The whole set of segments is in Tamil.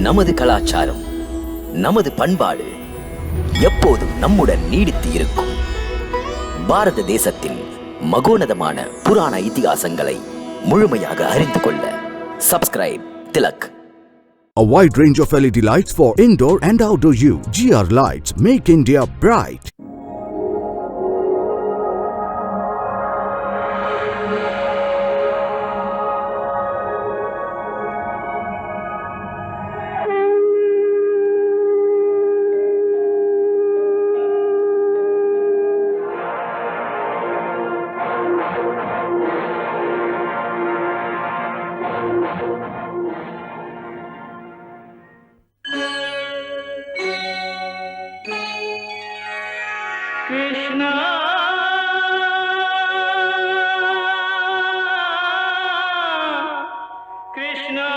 நமது கலாச்சாரம், நமது பண்பாடு எப்போதும் நம்முடன் நீடித்து இருக்கும். பாரத தேசத்தின் மகோனதமான புராண இதிகாசங்களை முழுமையாக அறிந்து கொள்ள subscribe Tilak. A wide range of LED lights for indoor and outdoor use. GR Lights make India bright. Krishna, Krishna,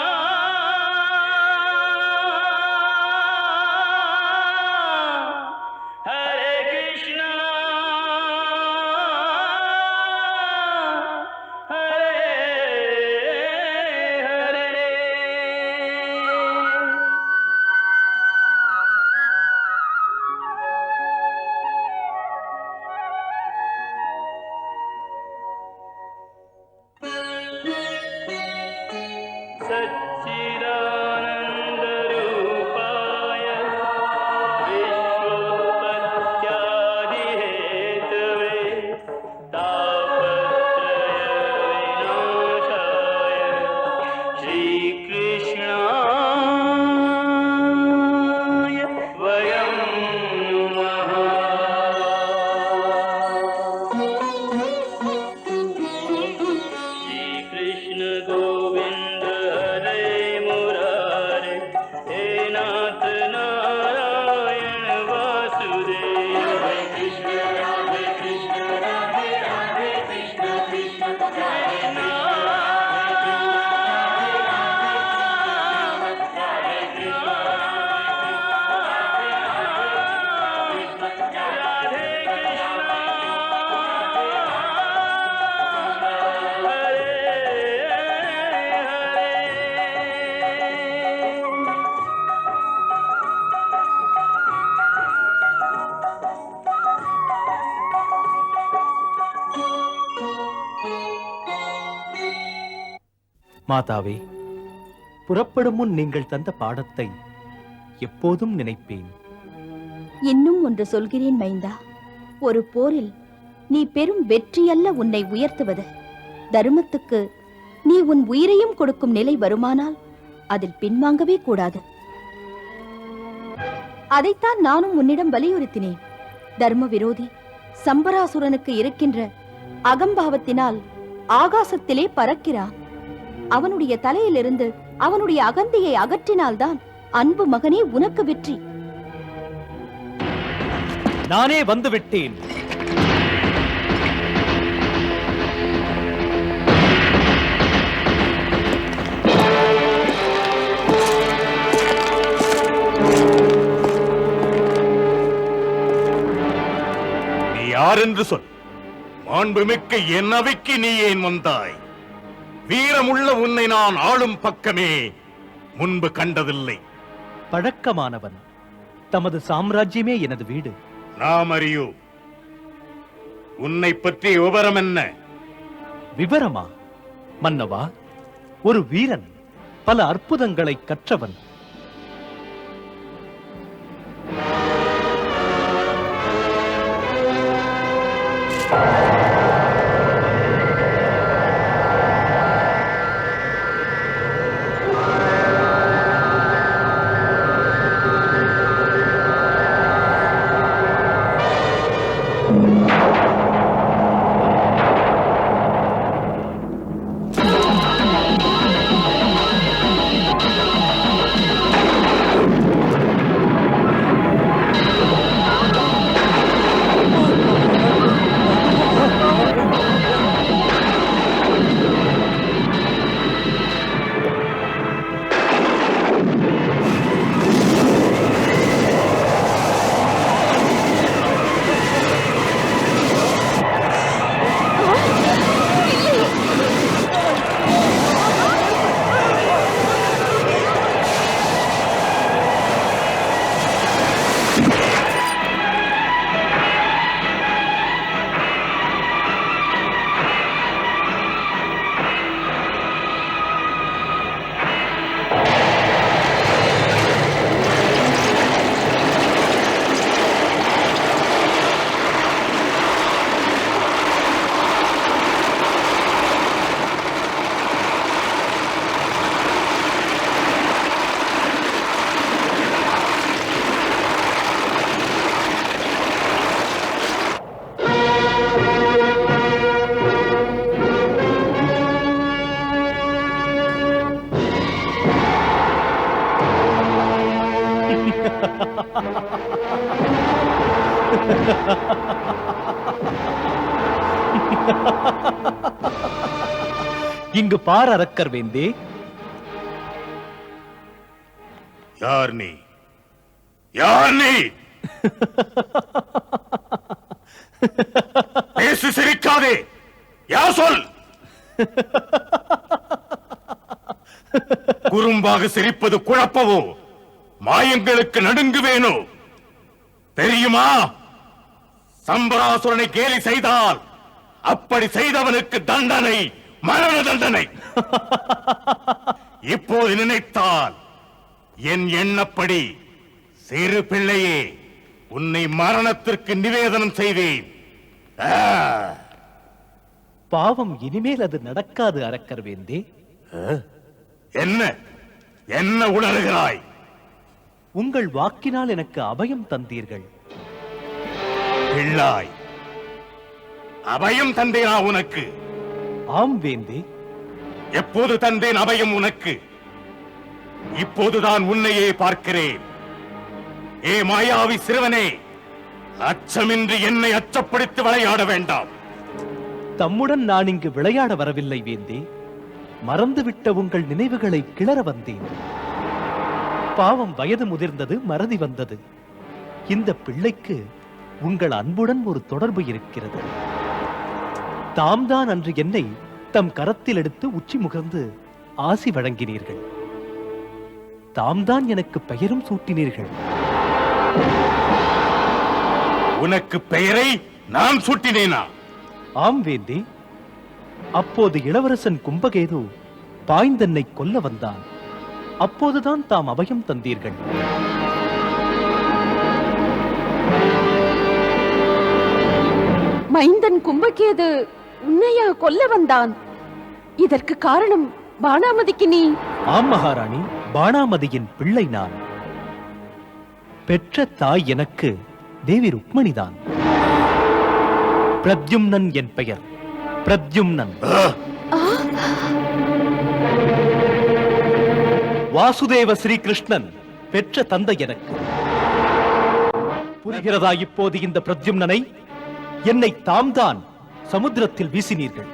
Hare Krishna, Hare Hare. सच्चिदानन्दरूपाय विश्वोत्पत्त्यादिहेतवे तापत्रयविनाशाय श्रीकृष्णाय वयं नमः. श्रीकृष्ण गोविन्द हरे मुरारे, हे नाथ नारायण वासुदेव. हरे कृष्ण राधे कृष्ण राधे राधे कृष्ण कृष्ण हरे नाम. राधे कृष्ण राधे மாதாவே, புறப்படும் முன் நீங்கள் தந்த பாடத்தை எப்போதும் நினைப்பேன். இன்னும் ஒன்று சொல்கிறேன் மைந்தா. ஒரு போரில் நீ பெரும் வெற்றியல்ல உன்னை உயர்த்துவது. தர்மத்துக்கு நீ உன் உயிரையும் கொடுக்கும் நிலை வருமானால் அதில் பின்வாங்கவே கூடாது. அதைத்தான் நானும் உன்னிடம் வலியுறுத்தினேன். தர்ம விரோதி சம்பராசுரனுக்கு இருக்கின்ற அகம்பாவத்தினால் ஆகாசத்திலே பறக்கிறான். அவனுடைய தலையிலிருந்து அவனுடைய அகந்தையை அகற்றினால்தான் அன்பு மகனே உனக்கு வெற்றி. நானே வந்துவிட்டேன். நீ யார் என்று சொல். மாண்புமிக்க என் அவைக்கு நீ ஏன் வந்தாய்? வீரமுள்ள உன்னை நான் ஆளும் பக்கமே முன்பு கண்டதில்லை. பழக்கமானவன். தமது சாம்ராஜ்யமே எனது வீடு. நாம் அறியோ. உன்னை பற்றிய விவரம் என்ன? விவரமா? மன்னவா, ஒரு வீரன், பல அற்புதங்களை கற்றவன். இங்கு பார் அரக்கர் வேந்தே. யார் நீ? யார் நீ? பேசு, சிரிக்காதே. யார் சொல்? குறும்பாக சிரிப்பது குழப்பவோ, மாயங்களுக்கு நடுங்குவேனோ? தெரியுமா? சம்பராசுரனை கேலி செய்தால் அப்படி செய்தவனுக்கு தண்டனை மரண தண்டனை. இப்போது நினைத்தால் என் எண்ணப்படி சிறு பிள்ளையே உன்னை மரணத்திற்கு நிவேதனம் செய்வேன். பாவம், இனிமேல் அது நடக்காது அரக்கர் வேந்தே. என்ன என்ன உணர்கிறாய்? உங்கள் வாக்கினால் எனக்கு அபயம் தந்தீர்கள். பிள்ளாய், அபயம் தந்தேனா உனக்கு? ஆம் வேந்தே. எப்போது தந்தேன் அபயம் உனக்கு? இப்போதுதான் உன்னையே பார்க்கிறேன். ஏ மாயாவி சிறுவனே, அச்சமின்றி என்னை அச்சப்படுத்தி விளையாட வேண்டாம். தம்முடன் நான் இங்கு விளையாட வரவில்லை வேந்தே. மறந்துவிட்ட உங்கள் நினைவுகளை கிளற வந்தேன். பாவம், வயது முதிர்ந்தது, மறதி வந்தது. இந்த பிள்ளைக்கு உங்கள் அன்புடன் ஒரு தொடர்பு இருக்கிறது. தாம்தான் அன்று என்னை தம் கரத்தில் எடுத்து உச்சி முகர்ந்து ஆசி வழங்கினீர்கள். தாம்தான் எனக்கு பெயரும் சூட்டினீர்கள். உனக்கு பெயரை நான் சூட்டினேனா? ஆம் வேந்தே. அப்போது இளவரசன் கும்பகேது பாய்ந்தன்னை கொல்ல வந்தான். அப்போதுதான் தாம் அபயம் தந்தீர்கள். மைந்தன் கும்பகேது உன்னையா கொல்ல வந்தான்? இதற்கு காரணம் பானாமதிக்கு நீ? ஆம் மகாராணி, பானாமதியின் பிள்ளை நான். பெற்ற தாய் எனக்கு தேவி ருக்மணிதான். பிரத்யும்னன் என் பெயர். பிரத்யும்னன். வாசுதேவ ஸ்ரீகிருஷ்ணன் பெற்ற தந்தை எனக்கு. புரிகிறதா இப்போது இந்த பிரத்யும்னனை? என்னை தாம்தான் சமுத்திரத்தில் வீசினீர்கள்.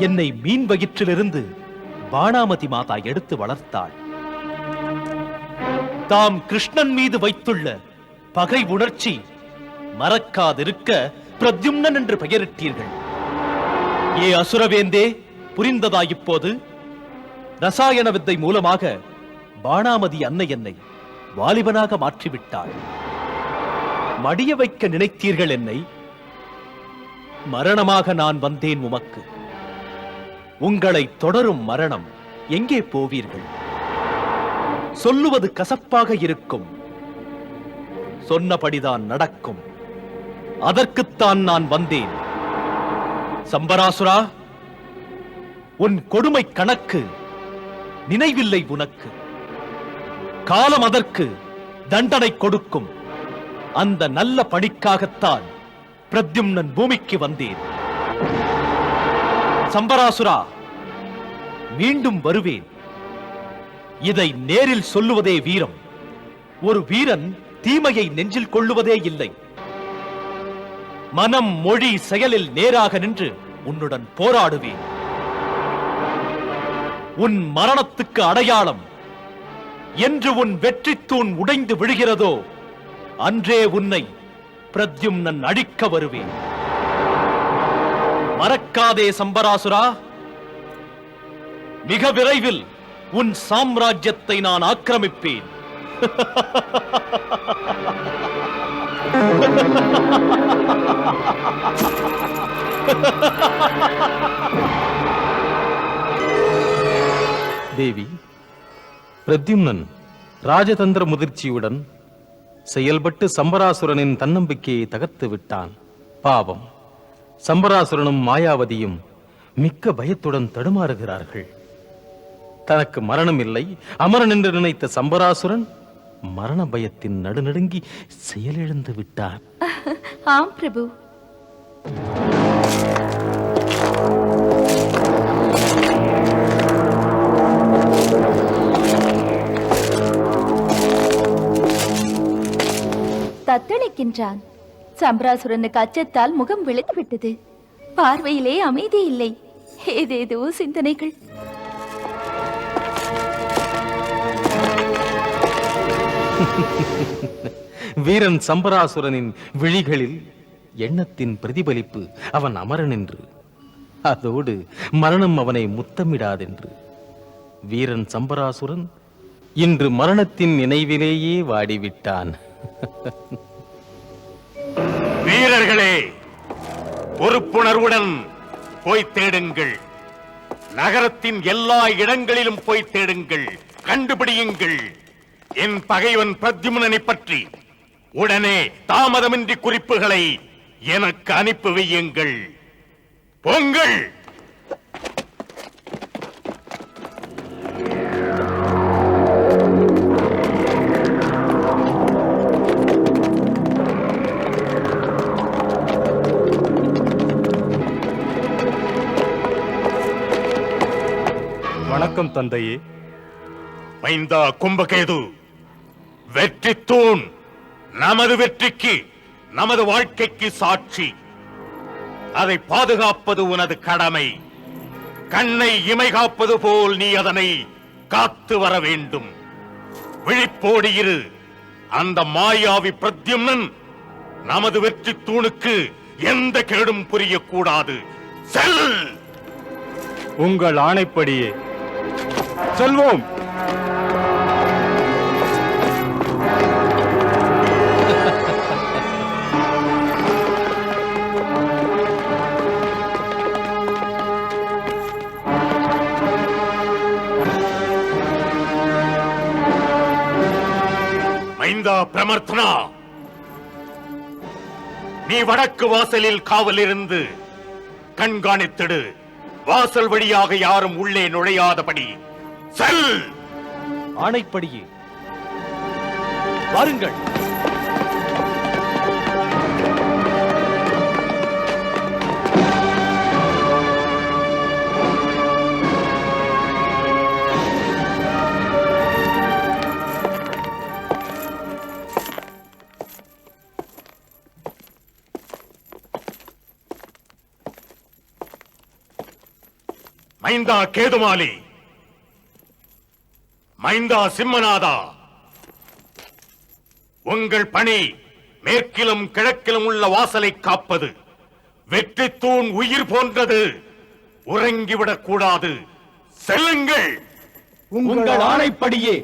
என்னை மீன் வயிற்றிலிருந்து பானாமதி மாதா எடுத்து வளர்த்தாள். தாம் கிருஷ்ணன் மீது வைத்துள்ள பகை உணர்ச்சி மறக்காதிருக்க பிரத்யும்னன் என்று பெயரிட்டீர்கள். ஏ அசுரவேந்தே, புரிந்ததா இப்போது? ரசாயன வித்தை மூலமாக பானாமதி அன்னை என்னை வாலிபனாக மாற்றிவிட்டாள். மடிய வைக்க நினைத்தீர்கள் என்னை. மரணமாக நான் வந்தேன் உமக்கு. உங்களை தொடரும் மரணம் எங்கே போவீர்கள்? சொல்லுவது கசப்பாக இருக்கும், சொன்னபடிதான் நடக்கும். அதற்குத்தான் நான் வந்தேன். சம்பராசுரா, உன் கொடுமை கணக்கு நினைவில்லை உனக்கு. காலம் அதற்கு தண்டனை கொடுக்கும். அந்த நல்ல பணிக்காகத்தான் பிரத்யும்னன் பூமிக்கு வந்தேன். சம்பராசுரா, மீண்டும் வருவேன். இதை நேரில் சொல்லுவதே வீரம். ஒரு வீரன் தீமையை நெஞ்சில் கொள்ளுவதே இல்லை. மனம், மொழி, செயலில் நேராக நின்று உன்னுடன் போராடுவேன். உன் மரணத்துக்கு அடையாளம் என்று உன் வெற்றி தூண் உடைந்து விழுகிறதோ அன்றே உன்னை பிரத்யும்னன் அழிக்க வருவேன். மறக்காதே சம்பராசுரா, மிக விரைவில் உன் சாம்ராஜ்யத்தை நான் ஆக்கிரமிப்பேன். தேவி, பிரத்யும்னன் ராஜதந்திர முதிர்ச்சியுடன் செயல்பட்டு சம்பராசுரனின் தன்னம்பிக்கையை தகர்த்து விட்டான். பாவம், சம்பராசுரனும் மாயாவதியும் மிக்க பயத்துடன் தடுமாறுகிறார்கள். தனக்கு மரணம் இல்லை, அமரன் என்று நினைத்த சம்பராசுரன் மரண பயத்தின் நடுநடுங்கி செயலிழந்து விட்டார். ஆம் பிரபு. யோசிக்கின்றான். சம்பராசுரனுக்கு அச்சத்தால் முகம் வெளுத்து விட்டது. பார்வையிலே அமைதி இல்லை. ஏதேதோ சிந்தனைகள். வீரன் சம்பராசுரனின் விழிகளில் எண்ணத்தின் பிரதிபலிப்பு. அவன் அமரன் என்று, அதோடு மரணம் அவனை முத்தமிடாதென்று. வீரன் சம்பராசுரன் இன்று மரணத்தின் நினைவிலேயே வாடிவிட்டான். வீரர்களே, பொறுப்புணர்வுடன் போய் தேடுங்கள். நகரத்தின் எல்லா இடங்களிலும் போய் தேடுங்கள், கண்டுபிடியுங்கள். என் பகைவன் பிரத்யும்னனை பற்றி உடனே தாமதமின்றி குறிப்புகளை எனக்கு அனுப்பி வையுங்கள். பொங்கல். வணக்கம் தந்தையே. மைந்தா கும்பகேது, வெற்றி தூண் நமது வெற்றிக்கு, நமது வாழ்க்கைக்கு சாட்சி. அதை பாதுகாப்பது உனது கடமை. கண்ணை இமை காப்பது போல் நீ அதனை காத்து வர வேண்டும். விழிப்போடு இரு. அந்த மாயாவி பிரத்யும்னன் நமது வெற்றி தூணுக்கு எந்த கேடும் புரியக்கூடாது. செல். உங்கள் ஆணைப்படியே செல்வோம். மைந்தா பிரமர்த்தனா, நீ வடக்கு வாசலில் காவலிருந்து கண்காணித்திடு. வாசல் வழியாக யாரும் உள்ளே நுழையாதபடி செல். ஆணைப்படியே. வாருங்கள். மைந்தா கேதுமாலி, மைந்தா சிம்மநாதா, உங்கள் பணி மேற்கிலும் கிழக்கிலும் உள்ள வாசலை காப்பது. வெற்றி தூண் உயிர் போன்றது, உறங்கிவிடக் கூடாது. செல்லுங்கள். உங்கள் ஆணைப்படியே.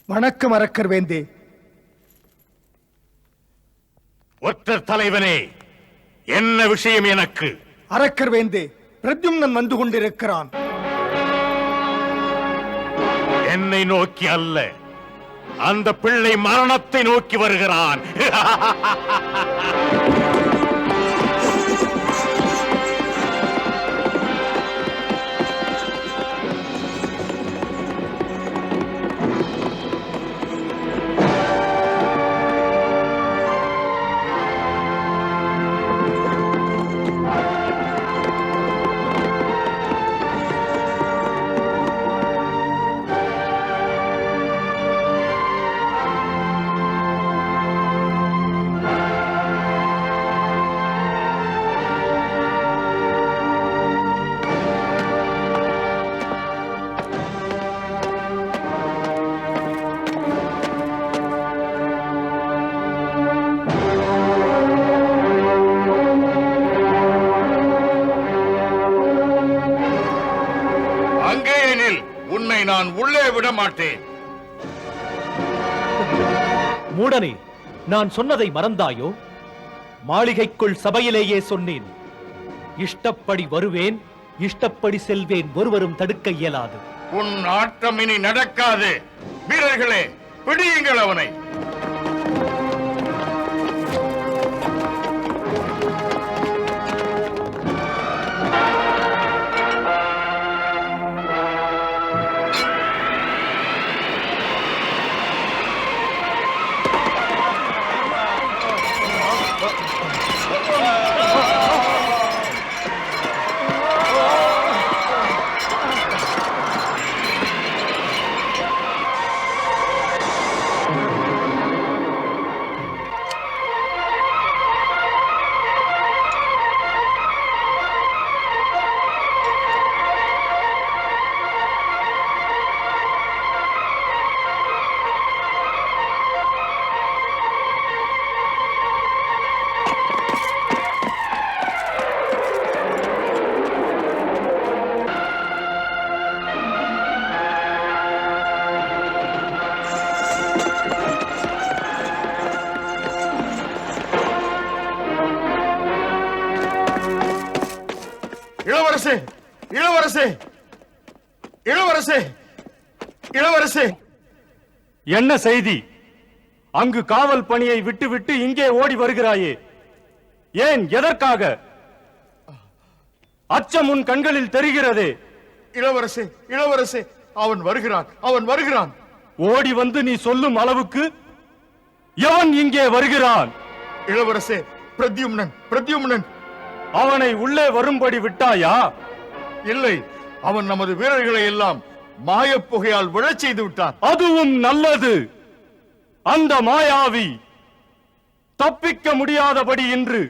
வணக்கம் அரக்கர் வேந்தே. ஒற்றர் தலைவனே, என்ன விஷயம் எனக்கு? அரக்கர் வேந்தே, பிரத்யும்னன் வந்து கொண்டிருக்கிறான். என்னை நோக்கி அல்ல, அந்த பிள்ளை மரணத்தை நோக்கி வருகிறான். விடவே விட மாட்டேன். மூடனே, நான் சொன்னதை மறந்தாயோ? மாளிகைக்குள் சபையிலேயே சொன்னேன். இஷ்டப்படி வருவேன், இஷ்டப்படி செல்வேன், ஒருவரும் தடுக்க இயலாது. உன் ஆட்டம் இனி நடக்காது. வீரர்களே, பிடியுங்கள் அவனை. இளவரசே, இளவரசே, இளவரசே, இளவரசே! என்ன செய்தி? அங்கு காவல் பணியை விட்டுவிட்டு இங்கே ஓடி வருகிறாயே, ஏன்? எதற்காக? அச்சம் உன் கண்களில் தெரிகிறதே. இளவரசே, இளவரசே, அவன் வருகிறான், அவன் வருகிறான். ஓடி வந்து நீ சொல்லும் அளவுக்கு எவன் இங்கே வருகிறான்? இளவரசே, பிரத்யும்னன், பிரத்யும்னன். அவனை உள்ளே வரும்படி விட்டாயா? இல்லை, அவன் நமது வீரர்களை எல்லாம் மாயப் புகையால் விழச் செய்து விட்டான். அதுவும் நல்லது. அந்த மாயாவி தப்பிக்க முடியாதபடி இன்று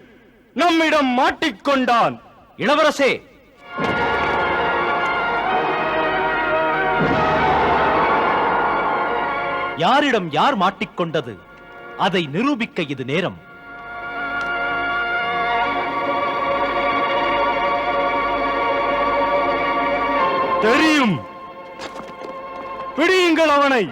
நம்மிடம் மாட்டிக்கொண்டான். இளவரசே, யாரிடம் யார் மாட்டிக்கொண்டது, அதை நிரூபிக்க இது நேரம். தெரியும். பிடியுங்கள் அவனை.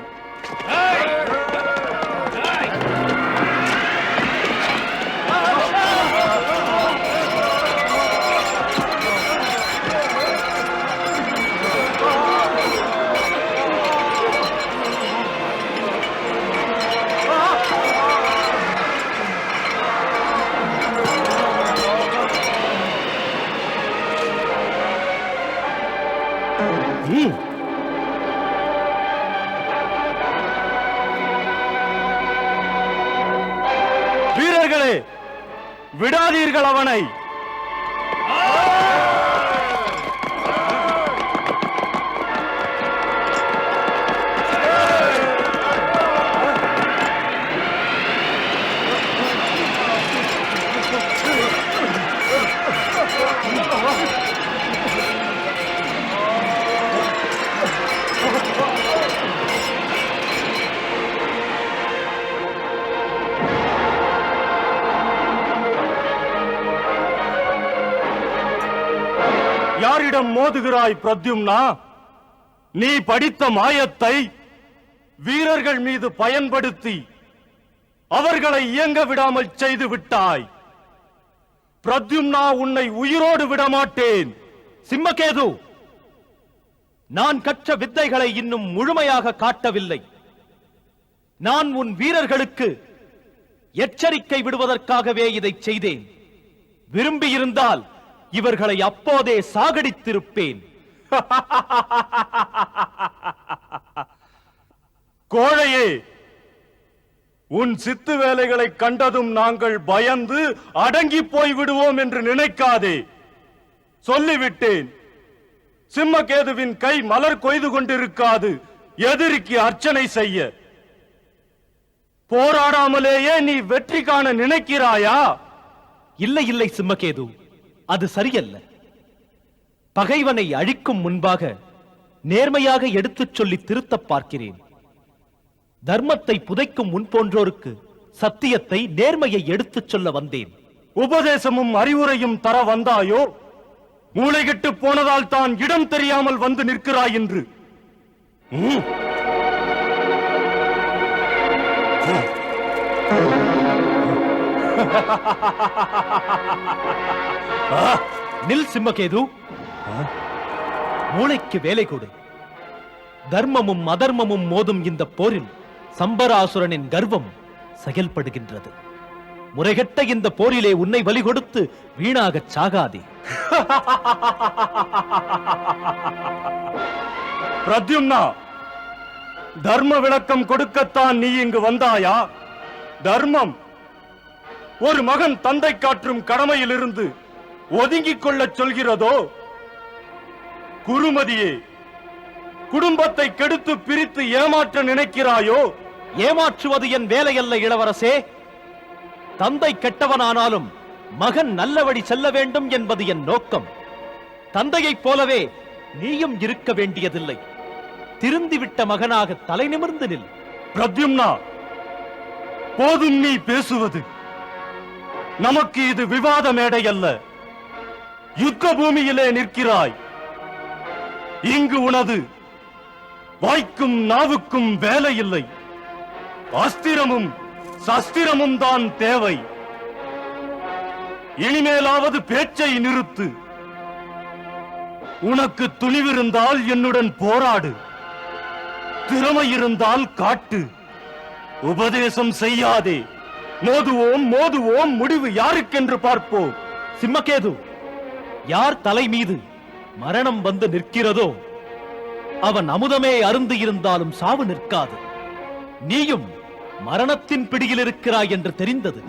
வீரர்களே, விடாதீர்கள் அவனை. யாரிடம் மோதுகிறாய் பிரத்யும்னா? நீ படித்த மாயத்தை வீரர்கள் மீது பயன்படுத்தி அவர்களை இயங்க விடாமல் செய்து விட்டாய். பிரத்யும்னா, உன்னை உயிரோடு விடமாட்டேன். சிம்மகேது, நான் கற்ற வித்தைகளை இன்னும் முழுமையாக காட்டவில்லை. நான் உன் வீரர்களுக்கு எச்சரிக்கை விடுவதற்காகவே இதை செய்தேன். விரும்பியிருந்தால் இவர்களை அப்போதே சாகடித்திருப்பேன். கோழையே, உன் சித்து வேலைகளை கண்டதும் நாங்கள் பயந்து அடங்கி போய் விடுவோம் என்று நினைக்காதே. சொல்லிவிட்டேன், சிம்மகேதுவின் கை மலர் கொய்து கொண்டிருக்காது எதிரிக்கு அர்ச்சனை செய்ய. போராடாமலேயே நீ வெற்றி காண நினைக்கிறாயா? இல்லை இல்லை சிம்மகேது, அது சரியல்ல. பகைவனை அழிக்கும் முன்பாக நேர்மையாக எடுத்துச் சொல்லி திருத்தப் பார்க்கிறேன். தர்மத்தை புதைக்கும் முன் போன்றோருக்கு சத்தியத்தை, நேர்மையை எடுத்துச் சொல்ல வந்தேன். உபதேசமும் அறிவுரையும் தர வந்தாயோ? மூளைகெட்டு போனதால் தான் இடம் தெரியாமல் வந்து நிற்கிறாய் என்று. ம். நில் சிம்மகேது. மூளைக்கு வேலை கொடு. தர்மமும் அதர்மமும் மோதும் இந்த போரில் சம்பராசுரனின் கர்வம் செயல்படுகின்றது. முறைகெட்ட இந்த போரிலே உன்னை பலி கொடுத்து வீணாகச் சாகாதே. பிரத்யும்னா, தர்ம விளக்கம் கொடுக்கத்தான் நீ இங்கு வந்தாயா? தர்மம் ஒரு மகன் தந்தை காற்றும் கடமையிலிருந்து ஒதுங்கிக் கொள்ளச் சொல்கிறதோ? குருமதியே, குடும்பத்தை கெடுத்து பிரித்து ஏமாற்ற நினைக்கிறாயோ? ஏமாற்றுவது என் வேலையல்ல இளவரசே. தந்தை கெட்டவனானாலும் மகன் நல்ல வழி செல்ல வேண்டும் என்பது என் நோக்கம். தந்தையைப் போலவே நீயும் இருக்க வேண்டியதில்லை. திருந்திவிட்ட மகனாக தலை நிமிர்ந்து நில். பிரத்யும்னா, போதும் நீ பேசுவது. நமக்கு இது விவாத மேடை அல்ல. யுத்த பூமியிலே நிற்கிறாய். இங்கு உனது வாய்க்கும் நாவுக்கும் வேலை இல்லை. அஸ்திரமும் சஸ்திரமும் தான் தேவை. இனிமேலாவது பேச்சை நிறுத்து. உனக்கு துணிவிருந்தால் என்னுடன் போராடு. திறமை இருந்தால் காட்டு. உபதேசம் செய்யாதே. மோதுவோம் மோதுவோம், முடிவு யாருக்கென்று பார்ப்போம். சிம்மகேது, யார் தலை மீது மரணம் வந்து நிற்கிறதோ அவன் அமுதமே அருந்து இருந்தாலும் சாவு நிற்காது. நீயும் மரணத்தின் பிடியில் இருக்கிறாய் என்று தெரிந்தது.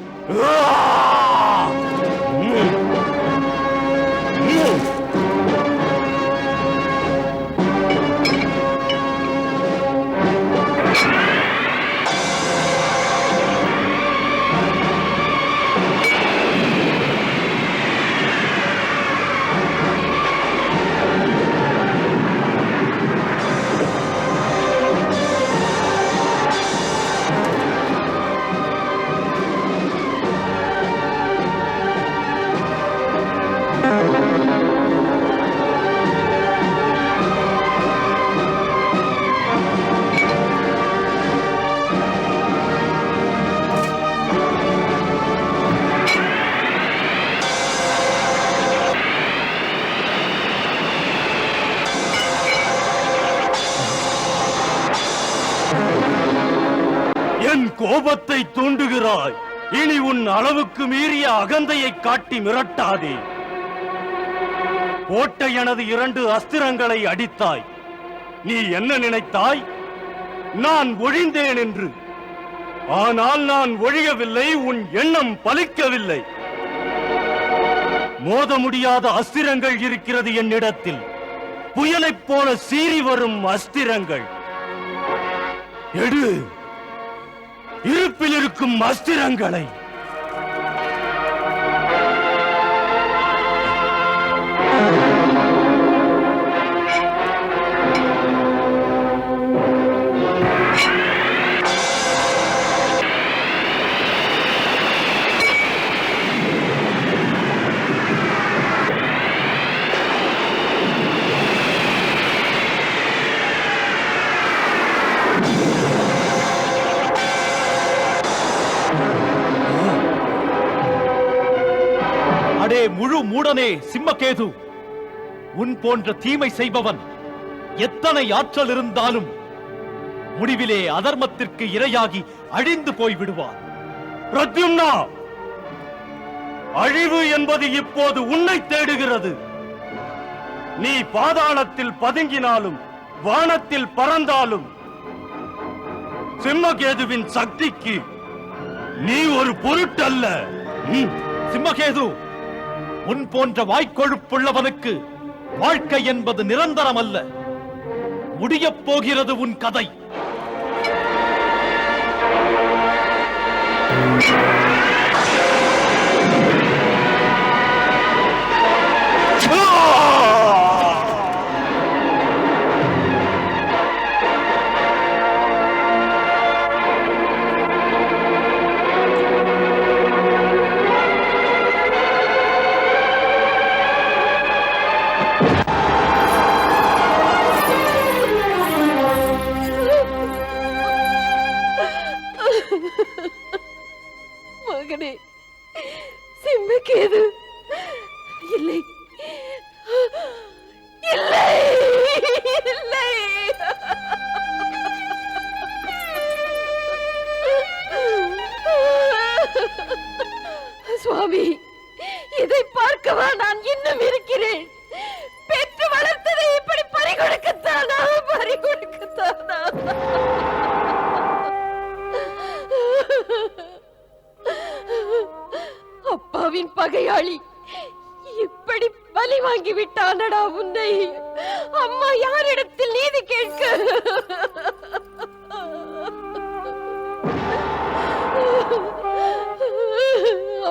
என் கோபத்தை தூண்டுகிறாய். இனி உன் அளவுக்கு மீறிய அகந்தையை காட்டி மிரட்டாதே. போட்ட எனது 2 அஸ்திரங்களை அடித்தாய். நீ என்ன நினைத்தாய்? நான் ஒழிந்தேன் என்று. ஆனால் நான் ஒழியவில்லை. உன் எண்ணம் பலிக்கவில்லை. மோத முடியாத அஸ்திரங்கள் இருக்கிறது என்னிடத்தில். புயலைப் போல சீறி வரும் அஸ்திரங்கள். எடு இருப்பில் இருக்கும் அஸ்திரங்களை. அடே முழு மூடனே சிம்மகேது, உன் போன்ற தீமை செய்பவன் எத்தனை ஆற்றல் இருந்தாலும் முடிவிலே அதர்மத்திற்கு இரையாகி அழிந்து போய் விடுவான். பிரத்யும்னா, அழிவு என்பது இப்போது உன்னை தேடுகிறது. நீ பாதாளத்தில் பதுங்கினாலும் வானத்தில் பறந்தாலும் சிம்மகேதுவின் சக்திக்கு நீ ஒரு பொருட்டல்ல. சிம்மகேது, உன் போன்ற வாய்க்கொழுப்புள்ளவனுக்கு வாழ்க்கை என்பது நிரந்தரம் அல்ல. முடியப் போகிறது உன் கதை. மகனே. சிம்மகேது இல்லை, இல்லை, இல்லை. சுவாமி, இதை பார்க்கவா நான் இன்னும் இருக்கிறேன்? பெற்று வளர்த்ததை இப்படி பறிகொடுக்கத்தானா? பறிகொடுக்கத்தானா? அப்பாவின் பகையாளி இப்படி பலி வாங்கி விட்டானடா உன்னை. அம்மா யாரிடத்தில் நீதி கேட்க?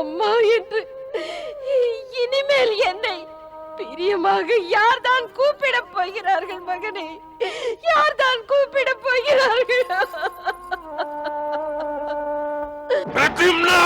அம்மா என்று இனிமேல் என்னை பிரியமாக யார்தான் கூப்பிடப் போகிறார்கள் மகனே? யார்தான் கூப்பிடப் போகிறார்கள்? பிரத்யும்னா!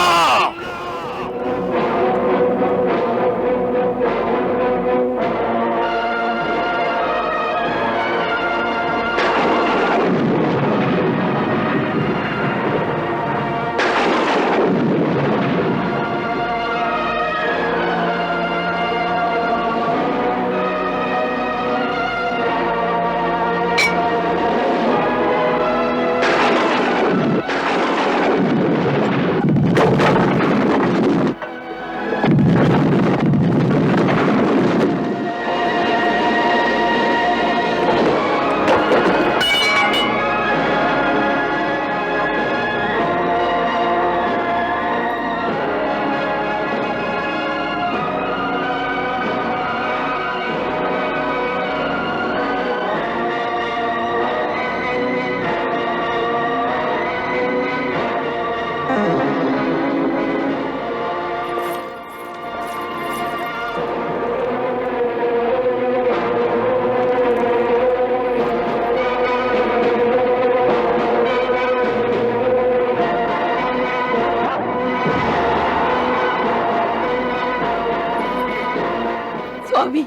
சுவாமி,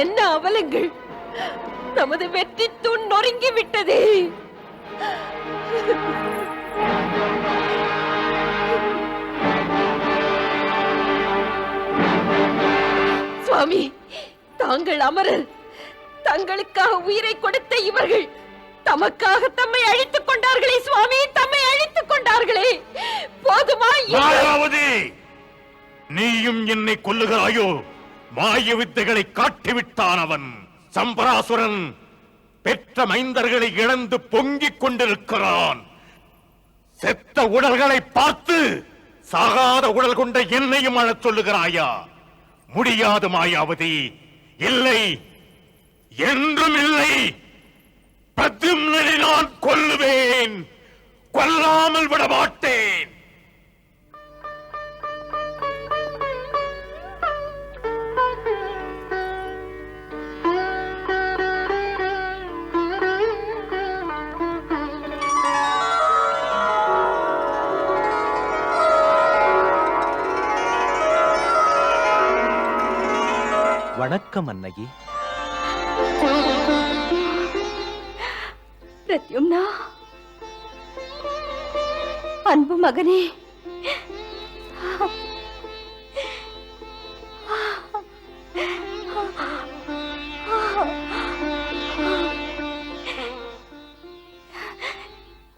என்ன அவலங்கள்! நமது வெற்றி தூண் நொறுங்கி விட்டதே. சுவாமி, தாங்கள் அமரர். தங்களுக்காக உயிரை கொடுத்த இவர்கள் தமக்காக தம்மை அழித்துக் கொண்டார்களே சுவாமி, தம்மை அழித்துக் கொண்டார்களே. போதுமா? மாயாவதி, நீயும் என்னை கொல்லுகிறாயோ? மாய வித்தைகளை காட்டிவிட்டான் அவன். சம்பராசுரன் பெற்ற மைந்தர்களை இழந்து பொங்கிக் கொண்டிருக்கிறான். செத்த உடல்களை பார்த்து சாகாத உடல் கொண்ட என்னையும் அழச் சொல்லுகிறாயா? முடியாது மாயாவதி, இல்லை, என்றும் இல்லை. பிரத்யும்னனை நான் கொல்லுவேன், கொல்லாமல் விட மாட்டேன். வணக்கம் அன்னையே. பிரத்யும்னா, அன்பு மகனே,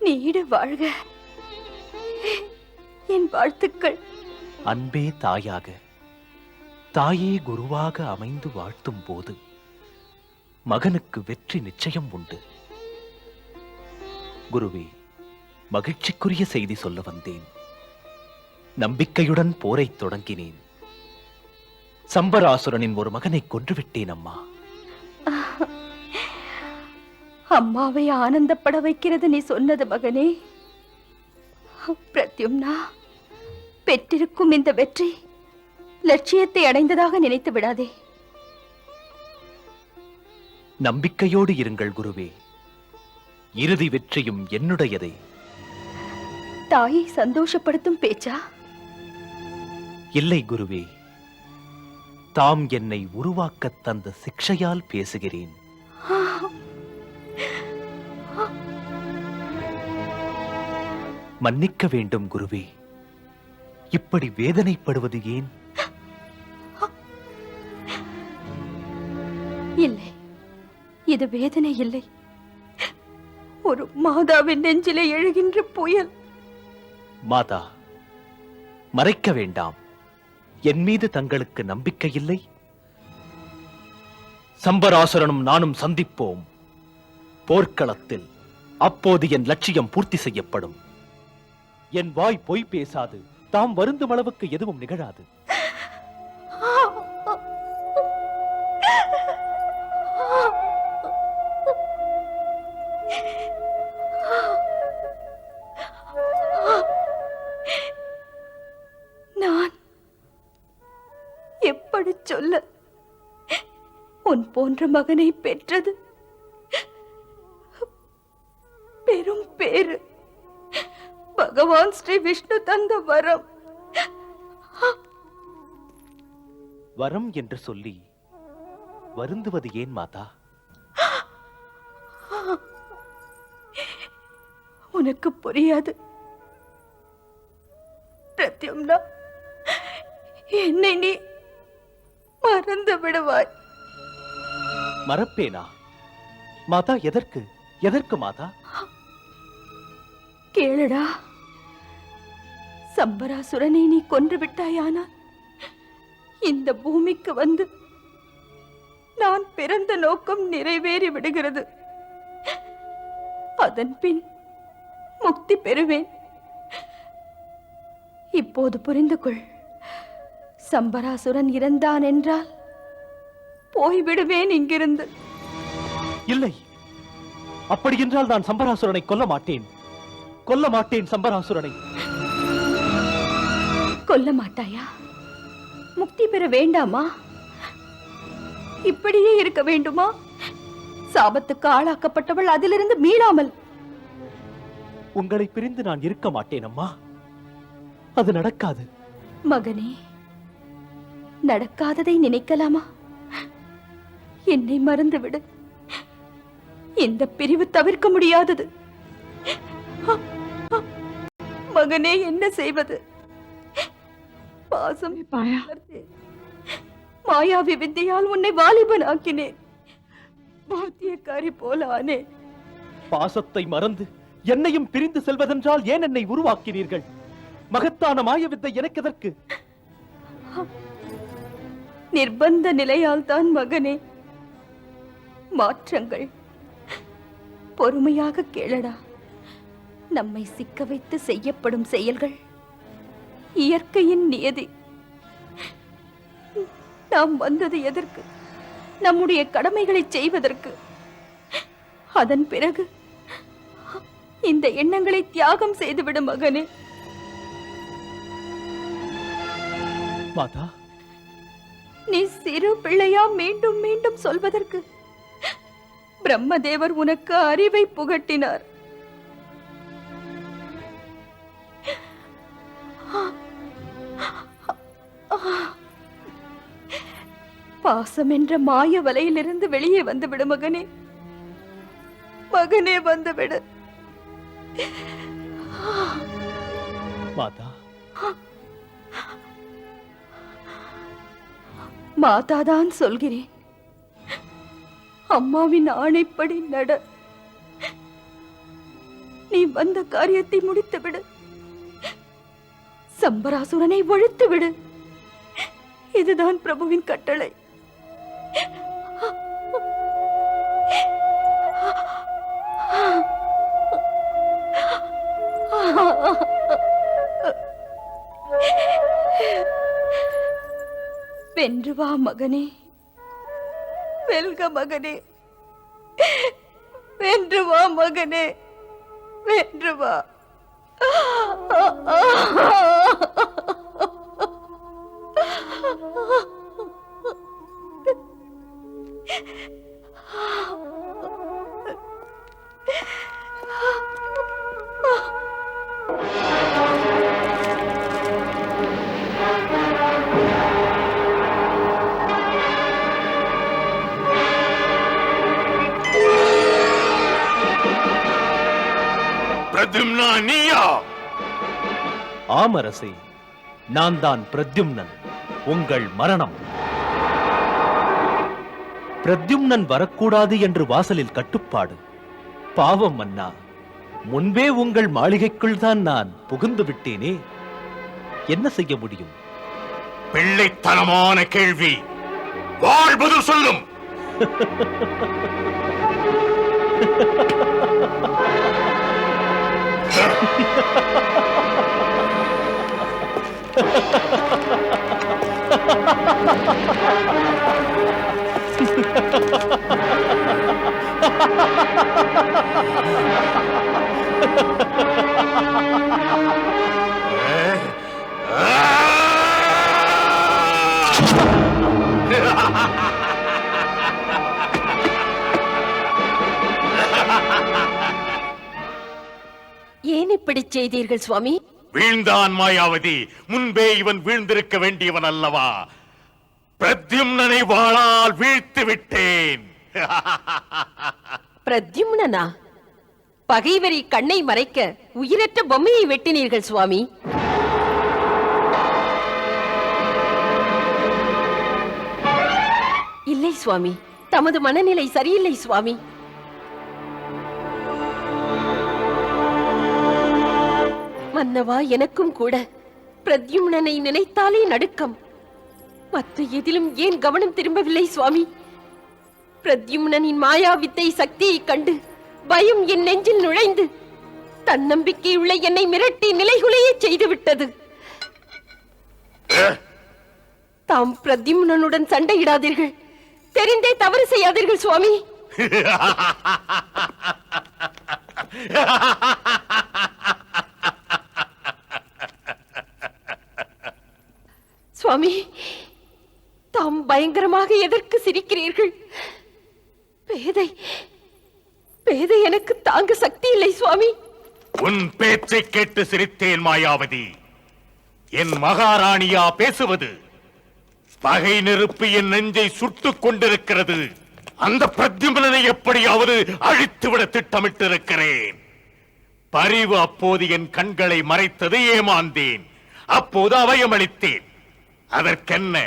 நீடு வாழ்க. என் வாழ்த்துக்கள். அன்பே தாயாக, தாயே குருவாக அமைந்து வாழ்த்தும் போது மகனுக்கு வெற்றி நிச்சயம் உண்டு. குருவே, மகிழ்ச்சிக்குரிய செய்தி சொல்ல வந்தேன். நம்பிக்கையுடன் போரை தொடங்கினேன். சம்பராசுரனின் ஒரு மகனை கொன்றுவிட்டேன் அம்மா. அம்மாவை ஆனந்தப்பட வைக்கிறது நீ சொன்னது மகனே. பிரத்யும்னா, பெற்றிருக்கும் இந்த வெற்றி லட்சியத்தை அடைந்ததாக நினைத்து விடாதே. நம்பிக்கையோடு இருங்கள் குருவே. இறுதி வெற்றியும் என்னுடையதே. தாயை சந்தோஷப்படுத்தும் பேச்சா? இல்லை குருவே, தாம் என்னை உருவாக்கத் தந்த சிக்ஷையால் பேசுகிறேன். மன்னிக்க வேண்டும் குருவே. இப்படி வேதனைப்படுவது ஏன்? இல்லை, இது வேதனை இல்லை, ஒரு மாதாவின் நெஞ்சிலே எழுகின்ற புயல். மாதா, மறைக்க வேண்டாம். என் மீது தங்களுக்கு நம்பிக்கை இல்லை? சம்பராசுரனும் நானும் சந்திப்போம் போர்க்களத்தில். அப்போது என் லட்சியம் பூர்த்தி செய்யப்படும். என் வாய் பொய் பேசாது. தாம் வருந்தும் அளவுக்கு எதுவும் நிகழாது. நான் எப்படி சொல்ல உன் போன்ற மகனை பெற்றது பெரும் பேரு. பகவான் ஸ்ரீ விஷ்ணு தந்த வரம். வரம் என்று சொல்லி வருந்துவது ஏன் மாதா? உனக்கு புரியாது பிரத்யும்னா. என்னை நீ மறந்து விடுவாய். மறப்பேனா மாதா? எதற்கு எதற்கு மாதா? கேளடா, சம்பராசுரனை நீ கொன்று விட்டாயானால் இந்த பூமிக்கு வந்து நான் பிறந்த நோக்கம் நிறைவேறி விடுகிறது. அதன் பின் முக்தி பெறுவேன். இப்போது புரிந்து கொள். சம்பராசுரன் இறந்தான் என்றால் போய்விடுவேன் இங்கிருந்து. இல்லை, அப்படியென்றால் நான் சம்பராசுரனை கொல்ல மாட்டேன். கொல்ல மாட்டேன் சம்பராசுரனை. கொல்ல மாட்டாயா? முக்தி பெற வேண்டாமா? இப்படியே இருக்க வேண்டுமா? சாபத்துக்கு ஆளாக்கப்பட்டவள் அதிலிருந்து மீளாமல். உங்களை பிரிந்து நான் இருக்க மாட்டேன் அம்மா. அது நடக்காது. மகனே, நடக்காததை நினைக்கலாமா? என்னை மறந்துவிடு. இந்த பிரிவு தவிர்க்க முடியாதது. மகனே, என்ன செய்வது? பாசம் மாயாவி வித்தையால் உன்னை வாலிபன் ஆக்கினேன். பாத்தியக்காரி போல ஆனேன். பாசத்தை மறந்து என்னையும் பிரிந்து செல்வதென்றால் ஏன் என்னை உருவாக்கினீர்கள்? மகத்தான மாய வித்தை எனக்கு எதற்கு? நிர்பந்த நிலையால் தான் மகனே. மாற்றங்கள். பொறுமையாக கேளடா. நம்மை சிக்க வைத்து செய்யப்படும் செயல்கள் இயற்கையின் நியதி. நாம் வந்தது எதற்கு? நம்முடைய கடமைகளை செய்வதற்கு. அதன் பிறகு இந்த எண்ணங்களை தியாகம் செய்துவிடும் மகனே. மாதா, நீ சிறு பிள்ளையா மீண்டும் மீண்டும் சொல்வதற்கு பிரம்மதேவர் உனக்கு அறிவை புகட்டினார். பாசம் என்ற மாய வலையிலிருந்து வெளியே வந்துவிடு மகனே. மகனே, வந்துவிடு. மாதா, மாதாதான் சொல்கிறேன். அம்மாவின் ஆணைப்படி நட. நீ வந்த காரியத்தை முடித்துவிடு. சம்பராசுரனை ஒழித்து விடு. இதுதான் பிரபுவின் கட்டளை. வென்று வா மகனே. வெல்க மகனே. வென்று வா மகனே. வென்று வா. பிரத்யும்னா, நீயா? ஆமரசே, நான் தான் பிரத்யும்னன், உங்கள் மரணம். பிரத்யும்னன் வரக்கூடாது என்று வாசலில் கட்டுப்பாடு. பாவம் மன்னா, முன்பே உங்கள் மாளிகைக்குள் தான் நான் புகுந்து விட்டேனே, என்ன செய்ய முடியும்? பிள்ளைத்தனமான கேள்வி, வாழ்வது சொல்லும். ஏன் இப்படி செய்தீர்கள் சுவாமி? வீழ்ந்தான் மாயாவதி. முன்பே இவன் வீழ்ந்திருக்க வேண்டியவன் அல்லவா? பிரத்யும்னனை வாளால் வீழ்த்து விட்டேன். பிரத்யும்னனா? பகைவரி கண்ணை மறைக்க உயிரற்ற பொம்மையை வெட்டினீர்கள் சுவாமி. இல்லை சுவாமி, தமது மனநிலை சரியில்லை சுவாமி. மன்னவா, எனக்கும் கூட பிரத்யும்னனை நினைத்தாலே நடுக்கம். மற்ற எதிலும் ஏன் கவனம் திரும்பவில்லை சுவாமி? பிரத்யும்னனின் மாயா வித்தை சக்தியை கண்டு பயம் என் நெஞ்சில் நுழைந்து தன்னம்பிக்கையுள்ள என்னை மிரட்டி நிலைகுலையே செய்துவிட்டது. தாம் பிரத்யும்னனுடன் சண்டையிடாதீர்கள், தெரிந்தே தவறு செய்யாதீர்கள் சுவாமி. சுவாமி, தாம் பயங்கரமாக எதற்கு சிரிக்கிறீர்கள்? பேதை எனக்கு தாங்க சக்தி இல்லை சுவாமி. உன் பேச்சை கேட்டு சிரித்தேன் மாயாவதி. என் மகாராணியா பேசுவது? பகை நெருப்பு என் நெஞ்சை சுட்டுக் கொண்டிருக்கிறது. அந்த பிரத்யும்னனை எப்படியாவது அழித்துவிட திட்டமிட்டிருக்கிறேன். பரிவு அப்போது என் கண்களை மறைத்தது, ஏமாந்தேன். அப்போது அபயமளித்தேன். அதற்கென்ன?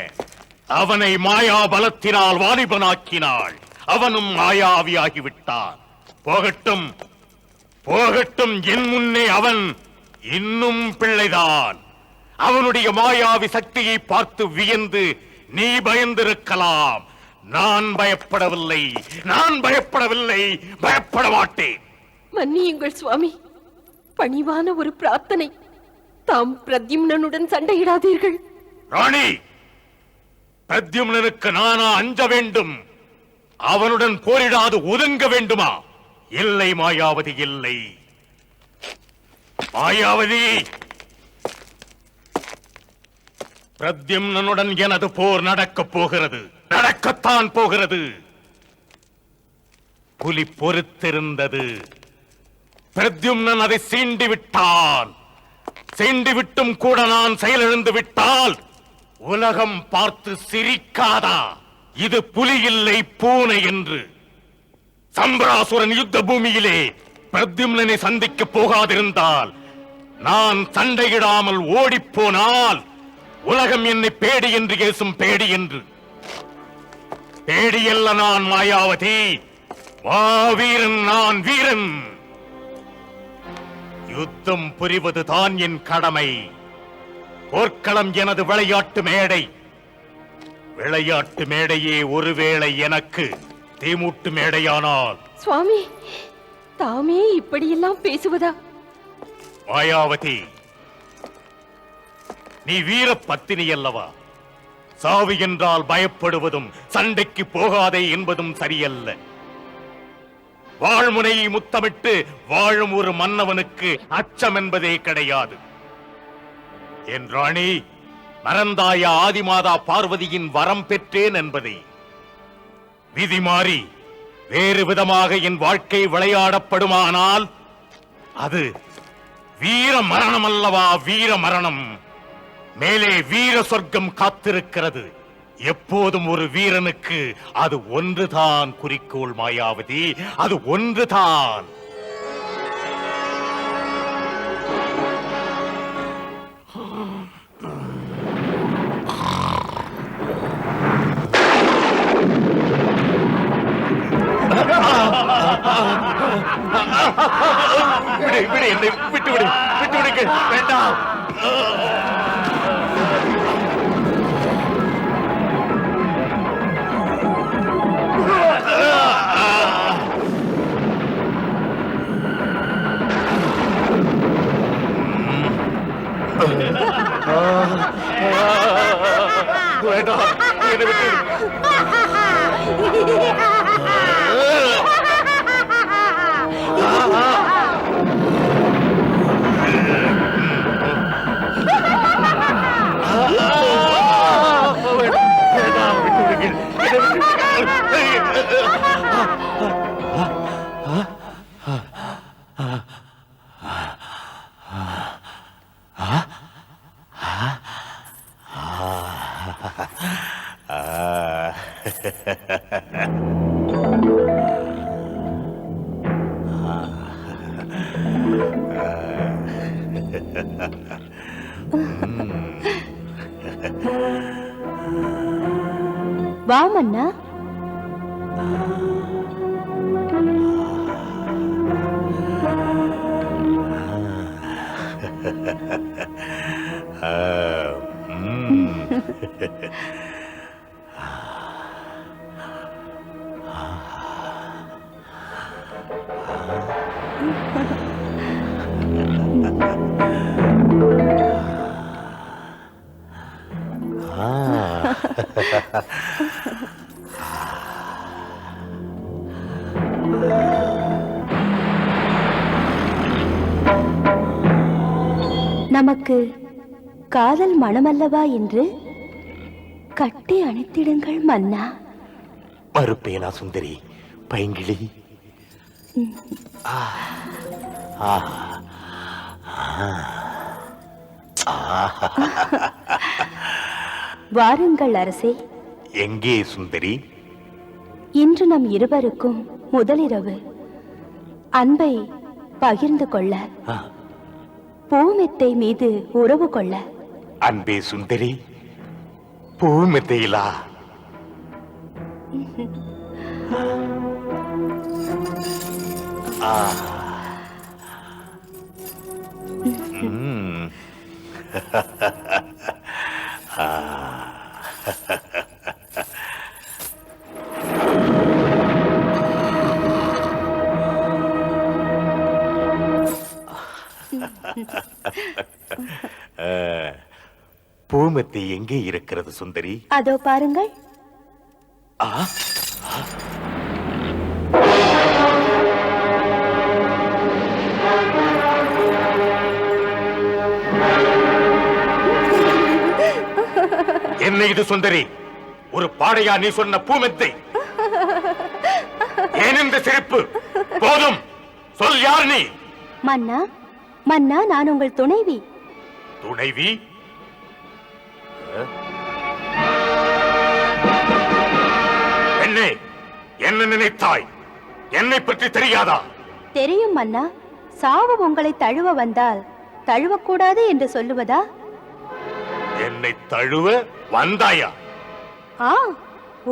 அவனை மாயா பலத்தினால் வாலிபனாக்கினாள். அவனும் மாயாவியாகிவிட்டான். போகட்டும், போகட்டும். என் முன்னே அவன் இன்னும் பிள்ளைதான். அவனுடைய மாயாவி சக்தியை பார்த்து வியந்து நீ பயந்திருக்கலாம். நான் பயப்படவில்லை, நான் பயப்படவில்லை, பயப்பட மாட்டேன். மன்னியுங்கள் சுவாமி, பணிவான ஒரு பிரார்த்தனை. தாம் பிரத்யும்னனுடன் சண்டையிடாதீர்கள். ராணி, பிரத்யும்னனுக்கு நானா அஞ்ச வேண்டும்? அவனுடன் போரிடாது ஒதுங்க வேண்டுமா? இல்லை மாயாவதி, இல்லை. மாயாவதி, பிரத்யும்னனுடன் எனது போர் நடக்கப் போகிறது, நடக்கத்தான் போகிறது. புலி பொறுத்திருந்தது. பிரத்யும்னன் அதை சீண்டி விட்டான். சீண்டி விட்டும் கூட நான் செயலிழந்து விட்டால் உலகம் பார்த்து சிரிக்காதா? இது புலி இல்லை பூனை என்று. சம்பராசுரன் யுத்த பூமியிலே பிரத்யும்னனை சந்திக்க போகாதிருந்தால், நான் சண்டையிடாமல் ஓடிப்போனால் உலகம் என்னை பேடி என்று ஏசும். பேடி என்று. பேடியல்ல நான் மாயாவதி, வீரன். நான் வீரன். யுத்தம் புரிவது தான் என் கடமை. போர்க்களம் எனது விளையாட்டு மேடை. விளையாட்டு மேடையே ஒருவேளை எனக்கு தீமூட்டு மேடையானால். சுவாமி, தாமே இப்படியெல்லாம் பேசுவதா? மாயாவதி, நீ வீர பத்தினி அல்லவா? சாவு என்றால் பயப்படுவதும் சண்டைக்கு போகாதே என்பதும் சரியல்ல. வாழ்முனையை முத்தமிட்டு வாழும் ஒரு மன்னவனுக்கு அச்சம் என்பதே கிடையாது. என் ராணி, மறந்தாயா ஆதிமாதா பார்வதியின் வரம் பெற்றேன் என்பதை? விதி மாறி வேறு விதமாக என் வாழ்க்கை விளையாடப்படுமானால் அது வீர மரணம் அல்லவா? வீர மரணம். மேலே வீர சொர்க்கம் காத்திருக்கிறது. எப்போதும் ஒரு வீரனுக்கு அது ஒன்றுதான் குறிக்கோள் மாயாவதி, அது ஒன்றுதான். விட்டுவிடு, என்னை விட்டுவிடு, விட்டுவிடுங்கள், வேண்டாம். வேண்டாம், என்னை விட்டுவிடு. வா மன்னா. நமக்கு காதல் மனமல்லவா என்று கட்டி அணைத்திடுங்கள் மன்னா. மறுப்பேனா சுந்தரி, பைங்கிளி? வாருங்கள் அரசே. எங்கே சுந்தரி? இன்று நம் இருவருக்கும் முதலிரவு. அன்பை பகிர்ந்து கொள்ள, பூமெத்தை மீது உறவு கொள்ள. அன்பே சுந்தரி, பூமெத்தையிலா? பூமெத்தை எங்கே இருக்கிறது சுந்தரி? அதோ பாருங்கள். என்ன இது சுந்தரி? ஒரு பாடையா நீ சொன்ன பூமெத்தை? ஏன் இந்த சிரிப்பு? போதும், சொல், யார் நீ? மன்னா, மன்னா, நான் உங்கள் துணைவி. துணைவி? என்ன நினைத்தாய்? என்னை பற்றி தெரியாதா? தெரியும் மன்னா. சாவு உங்களை தழுவ வந்தால் தழுவக்கூடாது என்று சொல்லுவதா? என்னை தழுவ வந்தாயா?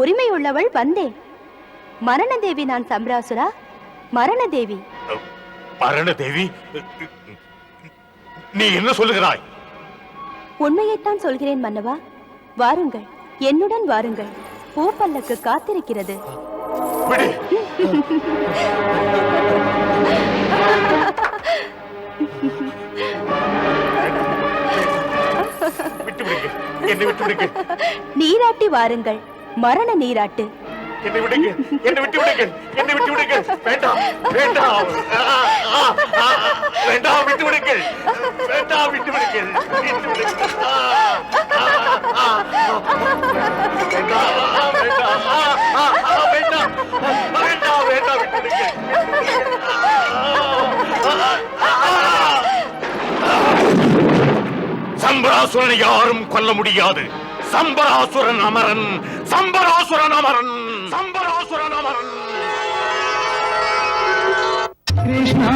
உரிமை உள்ளவள் வந்தேன். மரணதேவி நான் சம்ராசுரா, மரணதேவி. மரணதேவி? நீ என்ன சொல்லுகிறாய்? உண்மையைத்தான் சொல்கிறேன் மன்னவா. வாருங்கள், என்னுடன் வாருங்கள். பூப்பல்லக்கு காத்திருக்கிறது. நீராட்டி வாருங்கள், மரண நீராட்டு. என்னை விடுங்க, என்னை விட்டு விடுங்க, என்னை விட்டு விடுங்க. வேண்டாம், வேண்டாம், வேண்டாம், விட்டு விடுங்கள், வேண்டாம், விட்டு விடுங்கள், விட்டு விடுங்கள். வேண்டாம், வேண்டாம், வேண்டாம், வேண்டாம், வேண்டாம், விட்டு விடுங்கள். சம்பராசுரனை யாரும் கொல்ல முடியாது. சம்பராசுரன் அமரன், சம்பராசுரன் அமரன், சம்பராசுரன் அமரன். கிருஷ்ணா